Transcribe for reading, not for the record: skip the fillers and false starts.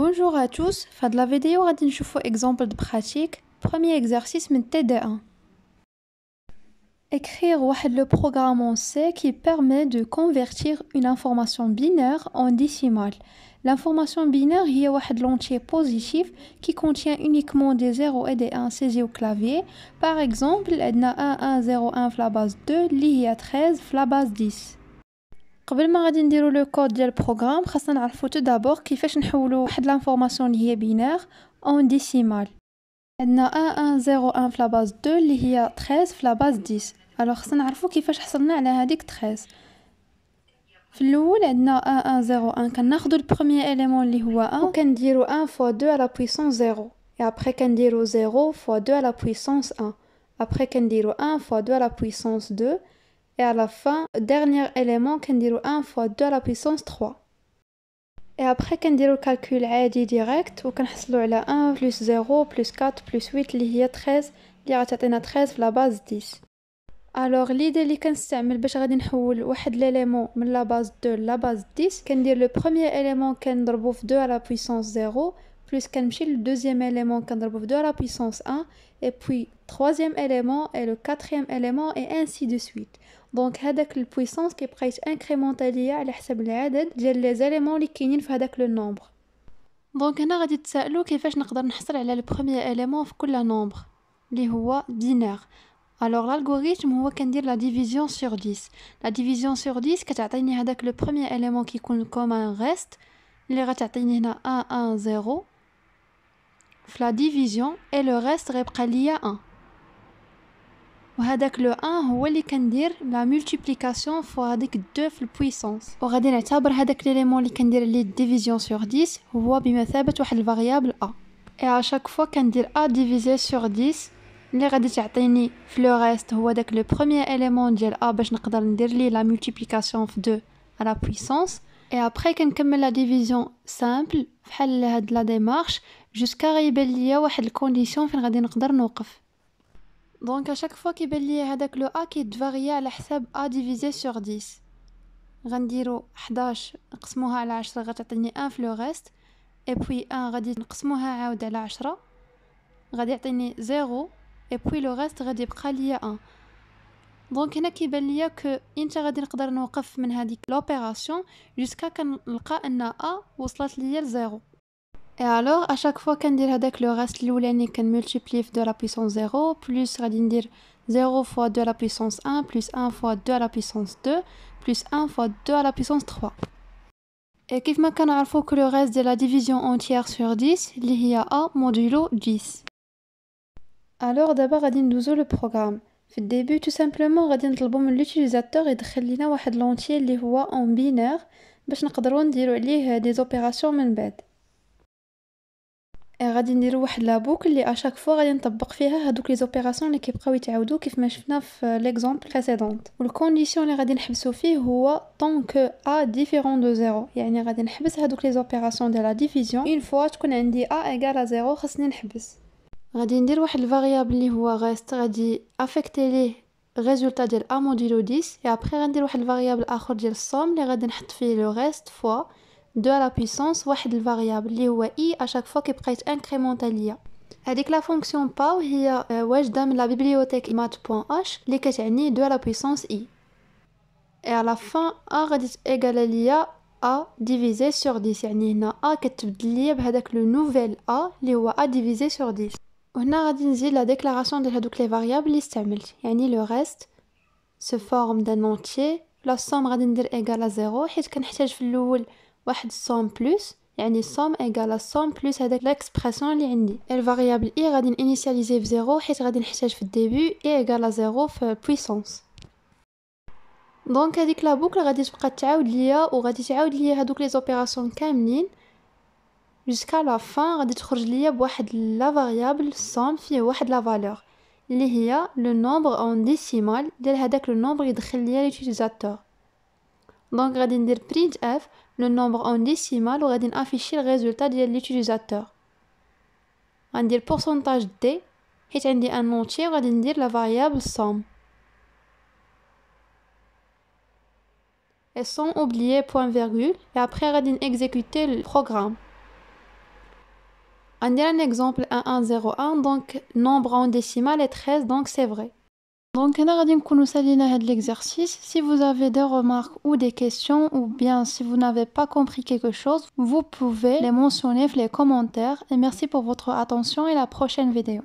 Bonjour à tous, في la vidéo غادي نشوفوا exemple de pratique. Premier exercice من TD1. Écrire le programme en C qui permet de convertir une information binaire en décimale. L'information binaire est un entier positif qui contient uniquement des 0 et des 1 saisis au clavier. Par exemple, on a 1101 في la base 2 اللي هي 13 في la base 10. قبل ما غادي نديرو لو كود ديال البروغرام خاصنا نعرفو تو دابور كيفاش نحولو واحد لانفورماسيون اللي هي بينير اون ديسيمال. عندنا 1101 في لاباز 2 اللي هي 13 في لاباز 10. الوغ خاصنا نعرفو كيفاش حصلنا على هذيك 13. في الاول عندنا 1101 كناخدو البروميير اليمون اللي هو 1 وكنديرو 1 فوا 2 على بويسونس 0 et après كنديرو 0 فوا 2 على بويسونس 1 après كنديرو 1 فوا 2 على بويسونس 2 et à la fin, dernier élément, qu'on dira 1 fois 2 à la puissance 3. Et après, qu'on dira le calcul عادي direct, ou qu'on حصلو على 1 plus 0 plus 4 plus 8 اللي هي 13 اللي غتعطينا 13 في la base 10. Alors, l'idée اللي كنستعمل باش غادي نحول واحد l'élément من la base 2 ل la base 10, كندير le premier élément كنضربو في 2 à la puissance 0 plus كنمشي le deuxième élément كنضربو في 2 à la puissance 1 et puis troisième élément et le quatrième élément et ainsi de suite. دونك هذاك البويسونس كيبقى يتانكريمونطا ليا على حسب العدد ديال لي زاليمون اللي كاينين في هذاك لو نومبر. دونك هنا غادي تسائلوا كيفاش نقدر نحصل على البروميير اليمون في كل نومبر اللي هو بينير. الوغ الالغوريثم هو كندير لا ديفيزيون سور 10. لا ديفيزيون سور 10 كتعطيني هذاك لو بروميير اليمون كيكون كوم ان ريست اللي غتعطيني هنا 110 في لا ديفيزيون اي لو ريست غيبقى ليا 1. وهذاك لو 1 هو اللي كندير لا مولتيبليكاسيون فوا هذيك 2 في البويسونس وغادي نعتبر هذاك ليليمون اللي كندير ليه ديفيزيون سور 10 هو بمثابه واحد الفاريابل ا اي ا شاك فوا كندير ا ديفيزي سور 10 اللي غادي تعطيني في لو ريست هو داك لو بروميير اليمون ديال ا باش نقدر ندير ليه لا مولتيبليكاسيون في 2 على بويسونس اي ابري كنكمل لا ديفيزيون سامبل بحال هاد لا ديمارش جوسكا غيبان ليا واحد الكونديسيون فين غادي نقدر نوقف. دونك اشاك فوا كيبان لي هذاك لو ا كيتفاريا على حساب ا ديفيزي سور 10. غنديرو 11 نقسموها على 10 غتعطيني 1 في لو ريست اي بوي 1 غادي نقسموها عاود على 10 غادي يعطيني 0 اي بوي لو ريست غادي يبقى ليا 1. دونك هنا كيبان ليا كو انت غادي نقدر نوقف من هذيك لوبيراسيون جوسكا كنلقى ان ا وصلت ليا ل 0. Et alors, à chaque fois qu'on dit que le reste l'oulani qu'on multiplie 2 à la puissance 0, plus on dire 0 fois 2 à la puissance 1, plus 1 fois 2 à la puissance 2, plus 1 fois 2 à la puissance 3. Et كيف ما كنعرفوا que le reste de la division entière sur 10 اللي هي a modulo 10. Alors d'abord غادي ندوزو le programme. في الديبي tout simplement غادي نطلبوا من l'utilisateur يدخل لنا واحد لونتيي اللي هو en binaire باش نقدروا نديروا عليه des opérations من بعد. غادي نديرو واحد لا بوكل اللي اشاك فوا غادي نطبق فيها هذوك لي زوبيراسيون اللي كيبقاو يتعاودوا كيف ما شفنا في ليكزامبل بريسيدونت. والكونديسيون اللي غادي نحبسو فيه هو طون كو ا ديفيرون دو زيرو، يعني غادي نحبس هذوك لي زوبيراسيون ديال لا ديفيزيون اون فوا تكون عندي ا ايغال زيرو خاصني نحبس. غادي ندير واحد الفاريابل اللي هو ريست غادي افيكتي ليه الريزولطا ديال ا موديلو 10 اي ابري غندير واحد الفاريابل اخر ديال السوم اللي غادي نحط فيه لو ريست فوا 2 à la puissance واحد الفاريابل اللي هو i à chaque fois كيبقى يتانكريمونطا ليا. هذيك لا فونكسيون باو هي واجده من لا بيبليوتيك mat.h اللي كتعني 2 à la puissance i. et à la fin a غادي تيغالا ليا a divisé sur 10، يعني هنا a كتبدل ليا بهذاك لو نوفيل a اللي هو a divisé sur 10. وهنا غادي نزيد لا ديكلاراسيون ديال هذوك لي فاريابل اللي استعملت، يعني لو ريست se forme d'un entier. لا somme غادي ندير ايغال 0 حيت كنحتاج في الاول واحد somme plus، يعني somme égale somme plus هذاك l'expression اللي عندي. الفاريابل i غادي نانيسياليزي في 0 حيت غادي نحتاج في الديبي i égale 0 في puissance. دونك هذيك لا بوكل غادي تبقى تعاود ليا وغادي تعاود ليا هذوك لي زوبيراسيون كاملين جوسكا لا فان غادي تخرج ليا بواحد لا فاريابل somme فيه واحد لا فالور اللي هي لو نومبر اون ديسيمال ديال هذاك لو نومبر يدخل ليا ليوتيليزاتور. دونك غادي ندير print f le nombre en décimal وغادي نافيشي الريزولطا ديال ليوتيليزاتور. غندير pourcentage d حيت عندي ان entier وغادي ندير لا فاريابل somme et sans oublier point virgule et après غادي نexécuter le programme. On dirait un exemple 1101, donc nombre en décimal est 13, donc c'est vrai. Donc, on a de l'exercice. Si vous avez des remarques ou des questions, ou bien si vous n'avez pas compris quelque chose, vous pouvez les mentionner dans les commentaires. Et merci pour votre attention et la prochaine vidéo.